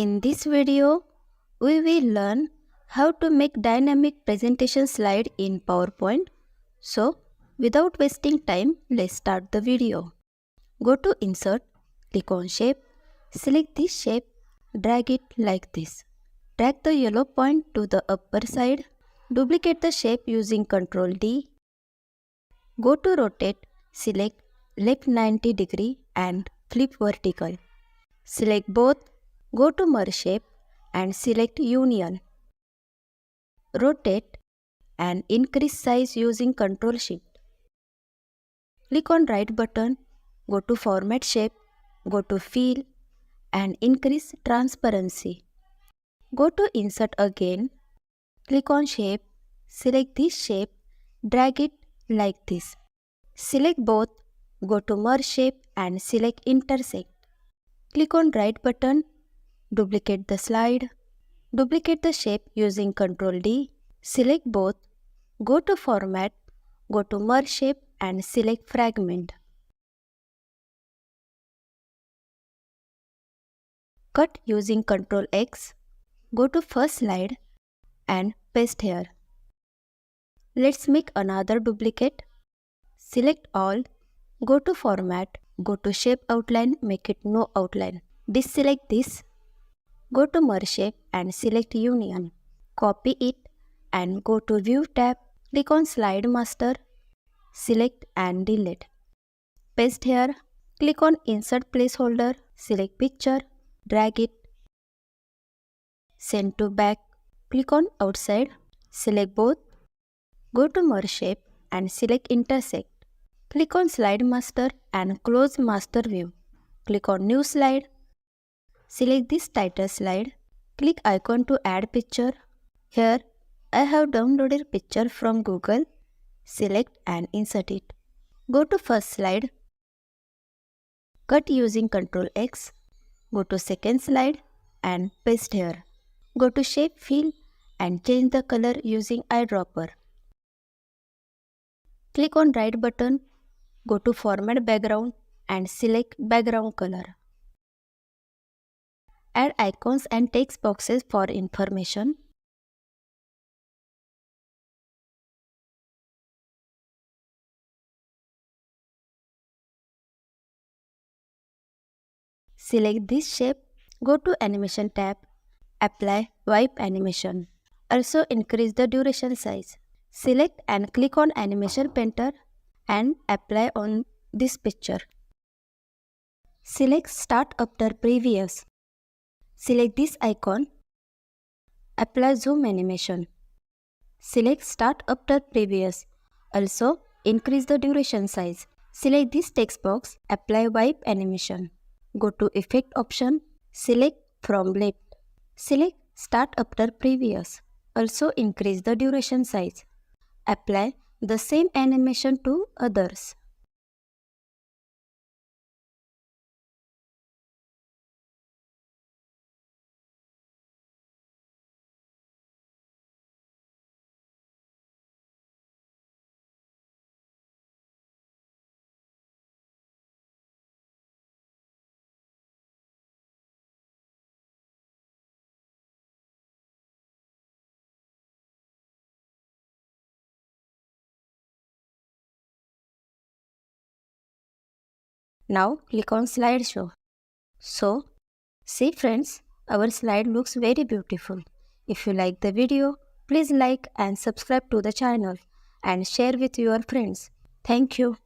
In this video, we will learn how to make dynamic presentation slide in PowerPoint. So, without wasting time, let's start the video. Go to Insert, click on Shape, select this shape, drag it like this. Drag the yellow point to the upper side. Duplicate the shape using Ctrl D. Go to Rotate, select left 90 degree and flip vertical. Select both. Go to Merge Shape and select Union. Rotate and increase size using Ctrl Shift. Click on right button, go to Format Shape, go to Fill and increase transparency. Go to Insert again, click on Shape, select this shape, drag it like this. Select both, go to Merge Shape and select Intersect. Click on right button, duplicate the slide. Duplicate the shape using Ctrl D. Select both. Go to Format. Go to Merge Shape and select Fragment. Cut using Ctrl X. Go to first slide and paste here. Let's make another duplicate. Select all. Go to Format. Go to Shape Outline. Make it no outline. Deselect this. Go to Merge Shape and select Union. Copy it and go to View tab. Click on Slide Master. Select and delete. Paste here. Click on Insert Placeholder. Select Picture. Drag it. Send to back. Click on Outside. Select both. Go to Merge Shape and select Intersect. Click on Slide Master and close Master View. Click on New Slide. Select this title slide. Click icon to add picture. Here, I have downloaded picture from Google. Select and insert it. Go to first slide. Cut using Ctrl X. Go to second slide and paste here. Go to Shape Fill and change the color using eyedropper. Click on right button. Go to Format Background and select Background Color. Add icons and text boxes for information. Select this shape. Go to Animation tab. Apply Wipe Animation. Also increase the duration size. Select and click on Animation Painter and apply on this picture. Select Start After Previous. Select this icon. Apply Zoom Animation. Select Start After Previous. Also increase the duration size. Select this text box. Apply Wipe Animation. Go to Effect option. Select from left. Select Start After Previous. Also increase the duration size. Apply the same animation to others. Now click on Slideshow. So, see friends, our slide looks very beautiful. If you like the video, please like and subscribe to the channel and share with your friends. Thank you.